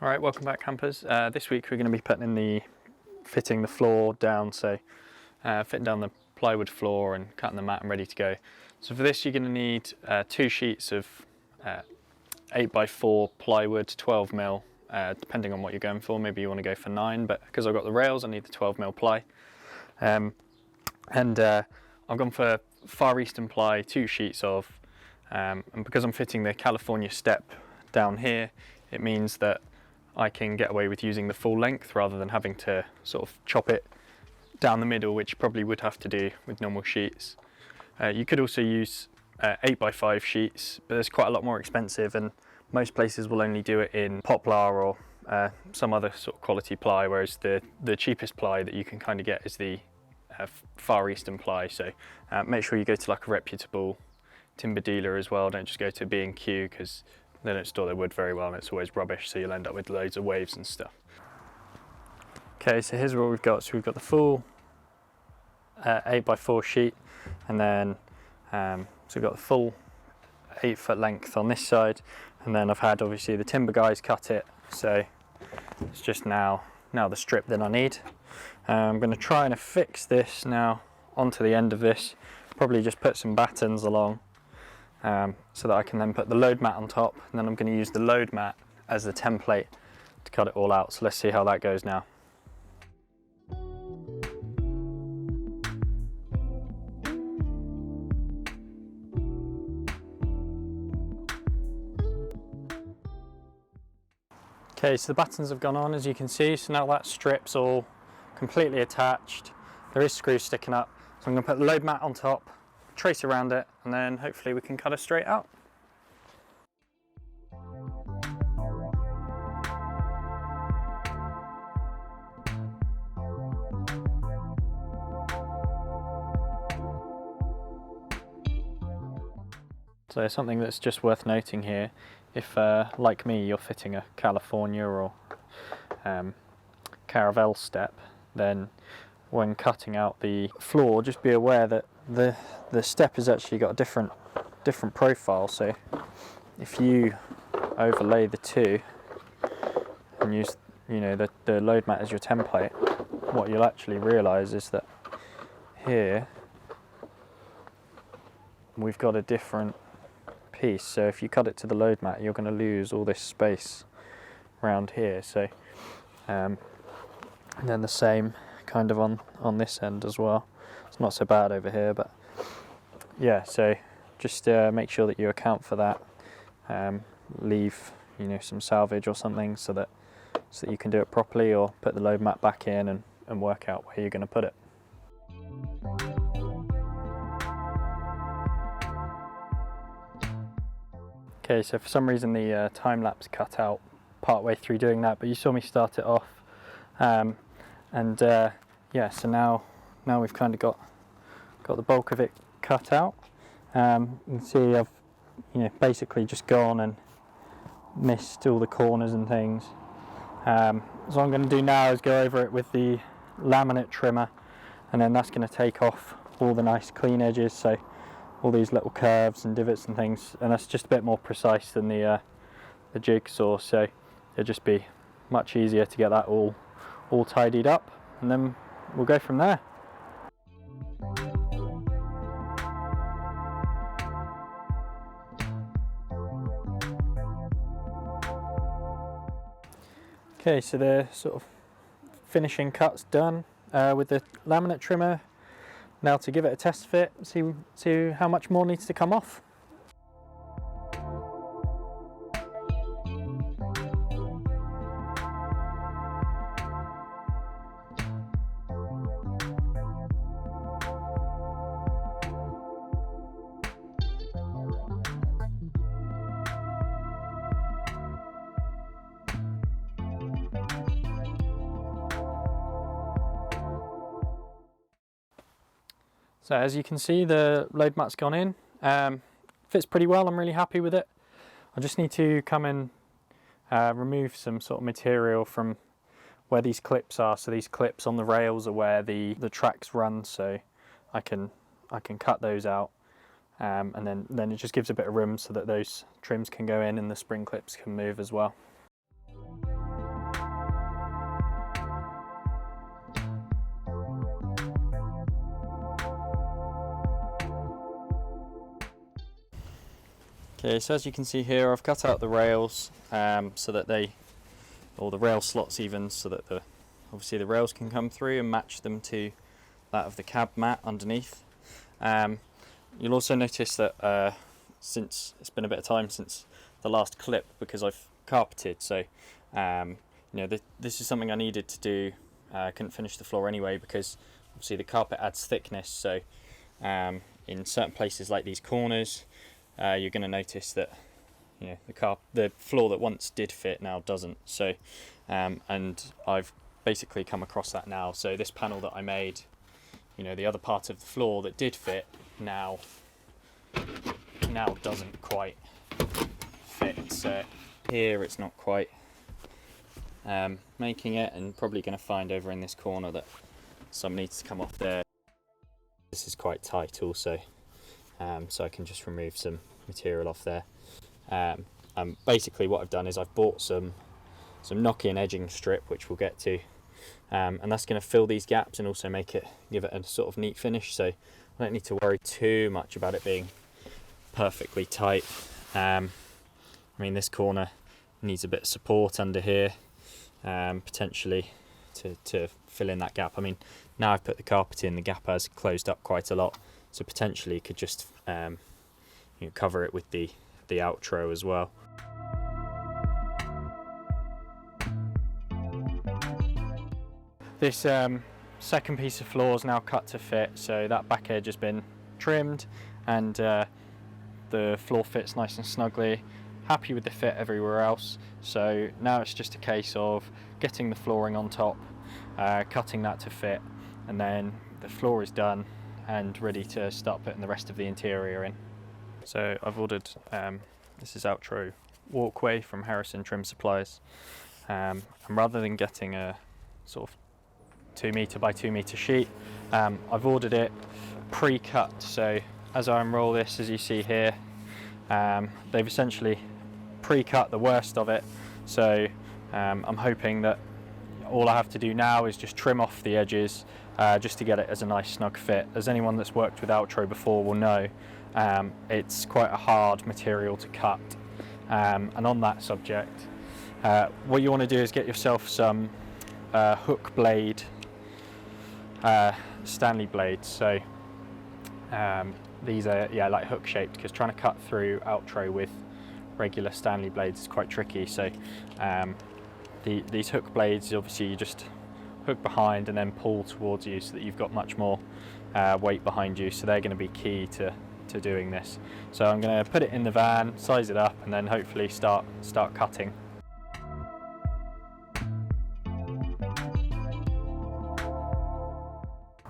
Alright, welcome back campers. This week we're going to be fitting the floor down, so fitting down the plywood floor and cutting the mat and ready to go. So for this you're going to need 2 sheets of 8x4 plywood, 12mm, depending on what you're going for. Maybe you want to go for 9, but because I've got the rails I need the 12mm ply. I've gone for Far Eastern ply, 2 sheets of, and because I'm fitting the California step down here, it means that I can get away with using the full length rather than having to sort of chop it down the middle, which you probably would have to do with normal sheets. You could also use 8x5 sheets, but it's quite a lot more expensive, and most places will only do it in poplar or some other sort of quality ply, whereas the cheapest ply that you can kind of get is the Far Eastern ply. So make sure you go to like a reputable timber dealer as well. Don't just go to B&Q, because they don't store their wood very well and it's always rubbish, so you'll end up with loads of waves and stuff. Okay, so here's what we've got. So we've got the full 8x4 sheet, and then so we've got the full 8 foot length on this side, and then I've had obviously the timber guys cut it, so it's just now the strip that I need. I'm going to try and affix this now onto the end of this, probably just put some battens along, so that I can then put the load mat on top, and then I'm going to use the load mat as the template to cut it all out. So let's see how that goes now. Okay, so the battens have gone on, as you can see, so now that strip's all completely attached. There is screws sticking up, so I'm going to put the load mat on top, trace around it, and then hopefully we can cut it straight out. So something that's just worth noting here, if like me you're fitting a California or Caravelle step, then when cutting out the floor just be aware that the step has actually got a different profile. So if you overlay the two and use the load mat as your template, what you'll actually realise is that here we've got a different piece. So if you cut it to the load mat, you're going to lose all this space around here. So and then the same kind of on this end as well. It's not so bad over here, but yeah, so just make sure that you account for that. Leave some salvage or something so that you can do it properly, or put the load mat back in and work out where you're going to put it. Okay, so for some reason the time lapse cut out part way through doing that, but you saw me start it off, yeah, so now we've kind of got the bulk of it cut out. You can see I've basically just gone and missed all the corners and things. So what I'm going to do now is go over it with the laminate trimmer, and then that's going to take off all the nice clean edges, so all these little curves and divots and things, and that's just a bit more precise than the jigsaw, so it'll just be much easier to get that all tidied up, and then we'll go from there. Okay, so the sort of finishing cut's done with the laminate trimmer. Now to give it a test fit, see how much more needs to come off. So as you can see, the load mat's gone in, fits pretty well. I'm really happy with it. I just need to come and remove some sort of material from where these clips are. So these clips on the rails are where the tracks run, so I can cut those out, and then it just gives a bit of room so that those trims can go in and the spring clips can move as well. Okay, so as you can see here, I've cut out the rails so that or the rail slots even, so that obviously the rails can come through and match them to that of the cab mat underneath. You'll also notice that since it's been a bit of time since the last clip, because I've carpeted, so this is something I needed to do. I couldn't finish the floor anyway because obviously the carpet adds thickness, so in certain places like these corners, you're going to notice that the floor that once did fit now doesn't. So and I've basically come across that now. So this panel that I made, the other part of the floor that did fit now doesn't quite fit. So here it's not quite making it, and probably going to find over in this corner that some needs to come off there. This is quite tight also, so I can just remove some material off there. Basically what I've done is I've bought some knock-in edging strip, which we'll get to, and that's going to fill these gaps and also give it a sort of neat finish, so I don't need to worry too much about it being perfectly tight. I mean, this corner needs a bit of support under here, potentially to fill in that gap. I mean, now I've put the carpet in, the gap has closed up quite a lot, so potentially could just cover it with the Altro as well. This second piece of floor is now cut to fit, so that back edge has been trimmed, and the floor fits nice and snugly. Happy with the fit everywhere else, so now it's just a case of getting the flooring on top, cutting that to fit, and then the floor is done and ready to start putting the rest of the interior in. So I've ordered this is Altro walkway from Harrison Trim Supplies, and rather than getting a sort of 2 metre by 2 metre sheet, I've ordered it pre-cut. So as I unroll this, as you see here, they've essentially pre-cut the worst of it, so I'm hoping that all I have to do now is just trim off the edges just to get it as a nice snug fit. As anyone that's worked with Altro before will know, it's quite a hard material to cut, and on that subject, what you want to do is get yourself some hook blade Stanley blades. So these are like hook shaped, because trying to cut through Altro with regular Stanley blades is quite tricky. So these hook blades, obviously you just hook behind and then pull towards you so that you've got much more weight behind you, so they're going to be key to doing this. So I'm going to put it in the van, size it up, and then hopefully start cutting.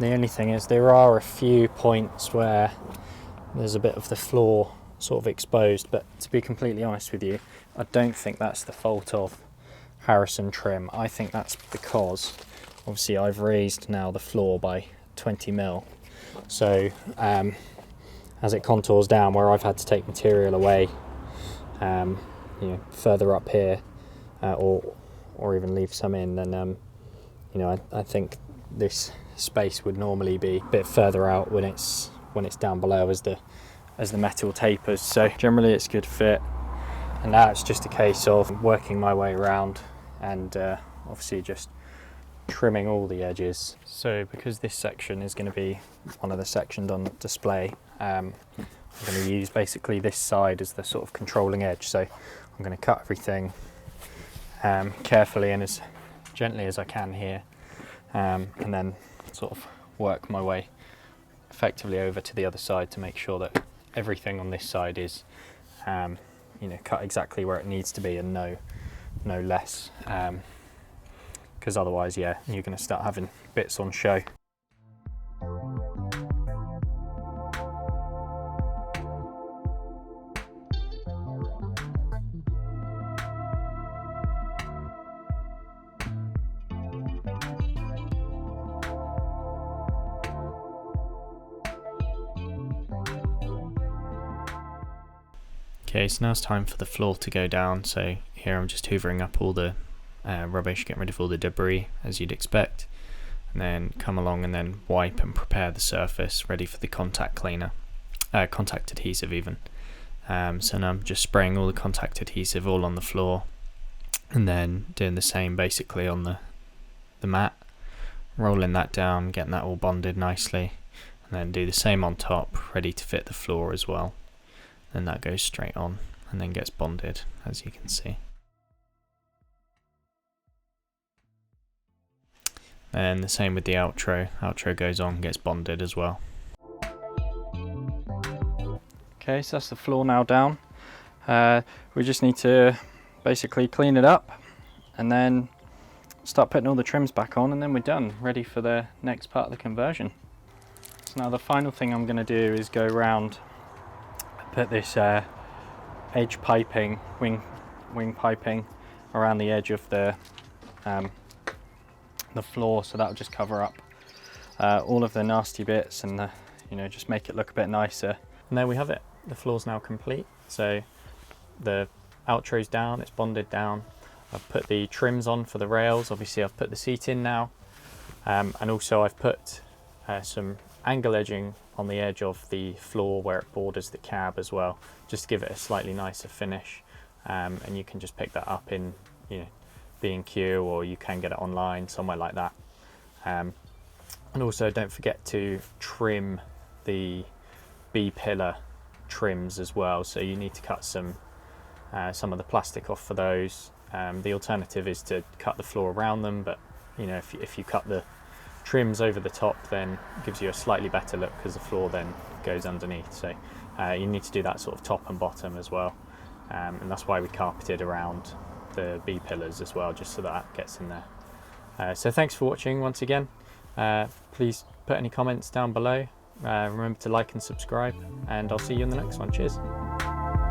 The only thing is, there are a few points where there's a bit of the floor sort of exposed, but to be completely honest with you, I don't think that's the fault of Harrison Trim. I think that's because obviously I've raised now the floor by 20mm, so as it contours down, where I've had to take material away further up here, or even leave some in, then I think this space would normally be a bit further out when it's down below as the metal tapers. So generally it's good fit, and now it's just a case of working my way around and obviously just trimming all the edges. So because this section is going to be one of the sections on display, I'm going to use basically this side as the sort of controlling edge. So I'm going to cut everything carefully and as gently as I can here, and then sort of work my way effectively over to the other side to make sure that everything on this side is cut exactly where it needs to be, and no less, because otherwise you're going to start having bits on show. Okay, so now it's time for the floor to go down. So here I'm just hoovering up all the rubbish, getting rid of all the debris as you'd expect, and then come along and then wipe and prepare the surface ready for the contact cleaner, contact adhesive even. So now I'm just spraying all the contact adhesive all on the floor, and then doing the same basically on the mat, rolling that down, getting that all bonded nicely, and then do the same on top, ready to fit the floor as well. Then that goes straight on and then gets bonded, as you can see. And the same with the Altro. Altro goes on, gets bonded as well. Okay, so that's the floor now down. We just need to basically clean it up and then start putting all the trims back on, and then we're done, ready for the next part of the conversion. So now the final thing I'm going to do is go around, put this edge piping, wing piping around the edge of the floor, so that'll just cover up all of the nasty bits and just make it look a bit nicer. And there we have it. The floor's now complete. So the Altro's down, it's bonded down. I've put the trims on for the rails. Obviously I've put the seat in now, and also I've put some angle edging on the edge of the floor where it borders the cab as well, just to give it a slightly nicer finish. And you can just pick that up in B&Q, or you can get it online somewhere like that. And also don't forget to trim the B-pillar trims as well, so you need to cut some of the plastic off for those. The alternative is to cut the floor around them, but if you cut the trims over the top, then it gives you a slightly better look because the floor then goes underneath. So you need to do that sort of top and bottom as well, and that's why we carpeted around the B pillars as well, just so that gets in there. So thanks for watching once again. Please put any comments down below. Remember to like and subscribe, and I'll see you in the next one. Cheers.